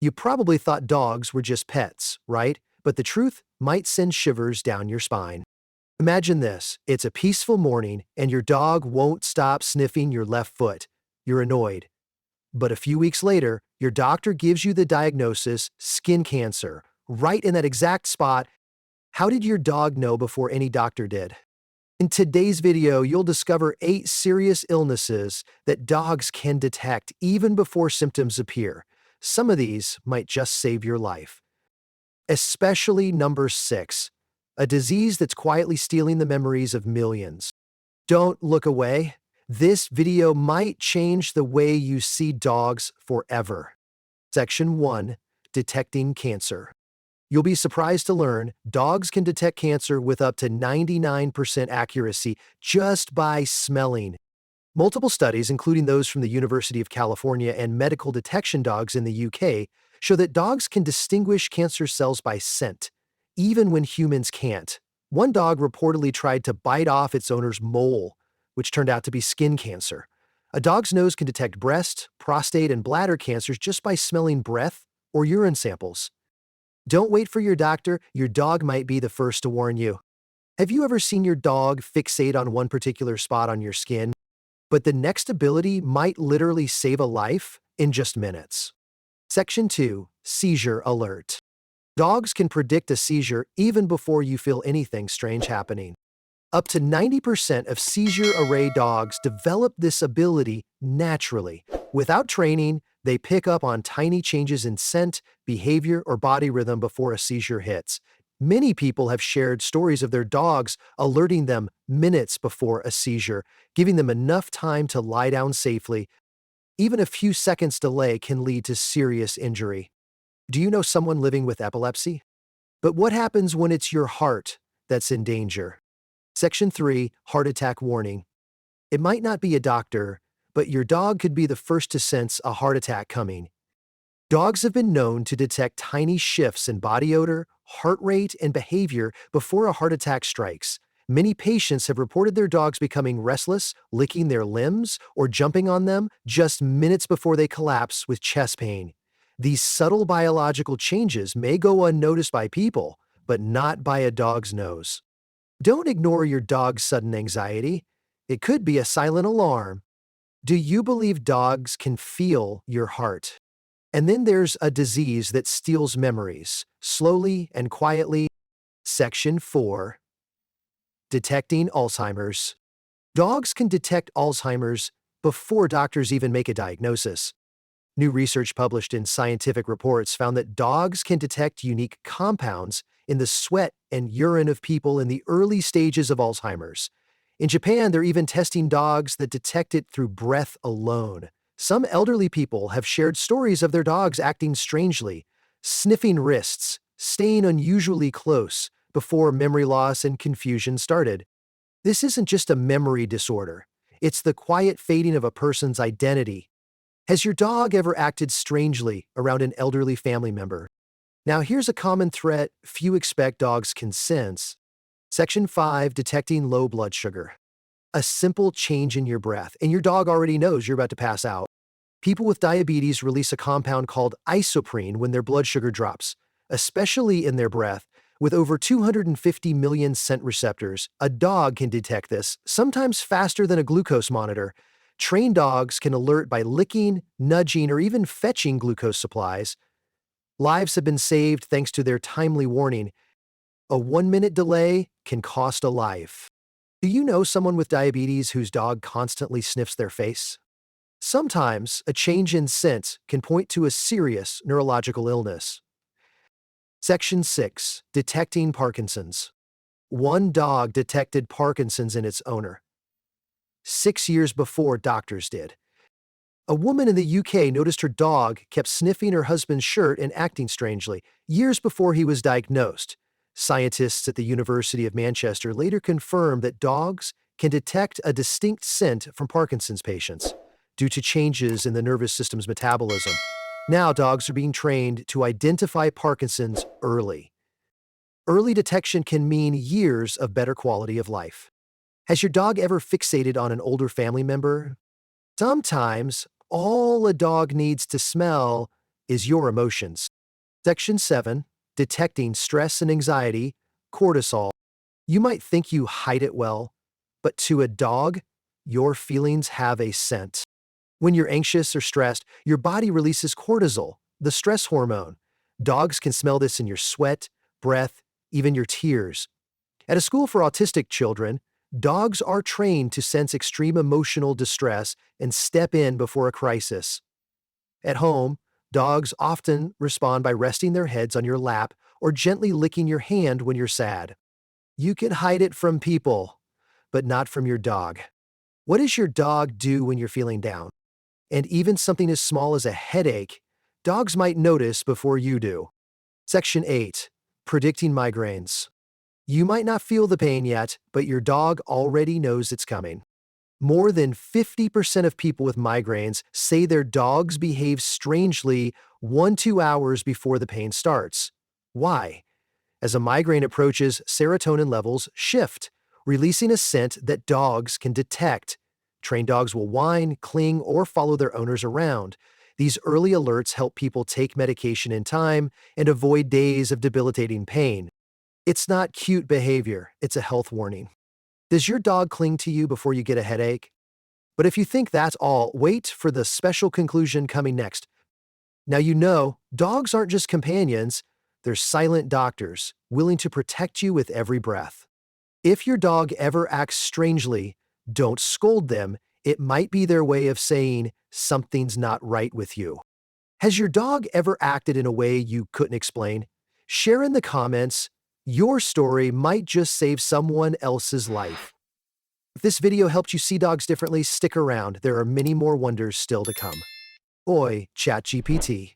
You probably thought dogs were just pets, right? But the truth might send shivers down your spine. Imagine this. It's a peaceful morning and your dog won't stop sniffing your left foot. You're annoyed. But a few weeks later, your doctor gives you the diagnosis, skin cancer, right in that exact spot. How did your dog know before any doctor did? In today's video, you'll discover 8 serious illnesses that dogs can detect even before symptoms appear. Some of these might just save your life. Especially number 6, a disease that's quietly stealing the memories of millions. Don't look away. This video might change the way you see dogs forever. Section 1, Detecting Cancer. You'll be surprised to learn dogs can detect cancer with up to 99% accuracy just by smelling. Multiple studies, including those from the University of California and medical detection dogs in the UK, show that dogs can distinguish cancer cells by scent, even when humans can't. One dog reportedly tried to bite off its owner's mole, which turned out to be skin cancer. A dog's nose can detect breast, prostate, and bladder cancers just by smelling breath or urine samples. Don't wait for your doctor, your dog might be the first to warn you. Have you ever seen your dog fixate on one particular spot on your skin? But the next ability might literally save a life in just minutes. Section 2, Seizure Alert. Dogs can predict a seizure even before you feel anything strange happening. Up to 90% of seizure-array dogs develop this ability naturally. Without training, they pick up on tiny changes in scent, behavior, or body rhythm before a seizure hits. Many people have shared stories of their dogs alerting them minutes before a seizure, giving them enough time to lie down safely. Even a few seconds delay can lead to serious injury. Do you know someone living with epilepsy? But what happens when it's your heart that's in danger? Section 3, Heart Attack Warning. It might not be a doctor, but your dog could be the first to sense a heart attack coming. Dogs have been known to detect tiny shifts in body odor, heart rate, and behavior before a heart attack strikes. Many patients have reported their dogs becoming restless, licking their limbs, or jumping on them just minutes before they collapse with chest pain. These subtle biological changes may go unnoticed by people, but not by a dog's nose. Don't ignore your dog's sudden anxiety. It could be a silent alarm. Do you believe dogs can feel your heart? And then there's a disease that steals memories, slowly and quietly. Section 4, Detecting Alzheimer's. Dogs can detect Alzheimer's before doctors even make a diagnosis. New research published in Scientific Reports found that dogs can detect unique compounds in the sweat and urine of people in the early stages of Alzheimer's. In Japan, they're even testing dogs that detect it through breath alone. Some elderly people have shared stories of their dogs acting strangely, sniffing wrists, staying unusually close before memory loss and confusion started. This isn't just a memory disorder. It's the quiet fading of a person's identity. Has your dog ever acted strangely around an elderly family member? Now here's a common threat few expect dogs can sense. Section 5, Detecting Low Blood Sugar. A simple change in your breath, and your dog already knows you're about to pass out. People with diabetes release a compound called isoprene when their blood sugar drops, especially in their breath. With over 250 million scent receptors, a dog can detect this, sometimes faster than a glucose monitor. Trained dogs can alert by licking, nudging, or even fetching glucose supplies. Lives have been saved thanks to their timely warning. A 1-minute delay can cost a life. Do you know someone with diabetes whose dog constantly sniffs their face? Sometimes a change in scent can point to a serious neurological illness. Section 6, Detecting Parkinson's. One dog detected Parkinson's in its owner 6 years before doctors did. A woman in the UK noticed her dog kept sniffing her husband's shirt and acting strangely, years before he was diagnosed. Scientists at the University of Manchester later confirmed that dogs can detect a distinct scent from Parkinson's patients due to changes in the nervous system's metabolism. Now dogs are being trained to identify Parkinson's early. Early detection can mean years of better quality of life. Has your dog ever fixated on an older family member? Sometimes all a dog needs to smell is your emotions. Section 7. Detecting stress and anxiety, cortisol. You might think you hide it well, but to a dog, your feelings have a scent. When you're anxious or stressed, your body releases cortisol, the stress hormone. Dogs can smell this in your sweat, breath, even your tears. At a school for autistic children, dogs are trained to sense extreme emotional distress and step in before a crisis. At home, dogs often respond by resting their heads on your lap or gently licking your hand when you're sad. You can hide it from people, but not from your dog. What does your dog do when you're feeling down? And even something as small as a headache, dogs might notice before you do. Section 8. Predicting migraines. You might not feel the pain yet, but your dog already knows it's coming. More than 50% of people with migraines say their dogs behave strangely 1-2 hours before the pain starts. Why? As a migraine approaches, serotonin levels shift, releasing a scent that dogs can detect. Trained dogs will whine, cling, or follow their owners around. These early alerts help people take medication in time and avoid days of debilitating pain. It's not cute behavior, it's a health warning. Does your dog cling to you before you get a headache? But if you think that's all, wait for the special conclusion coming next. Now you know, dogs aren't just companions, they're silent doctors, willing to protect you with every breath. If your dog ever acts strangely, don't scold them. It might be their way of saying something's not right with you. Has your dog ever acted in a way you couldn't explain? Share in the comments. Your story might just save someone else's life. If this video helped you see dogs differently, stick around. There are many more wonders still to come. Oi, ChatGPT.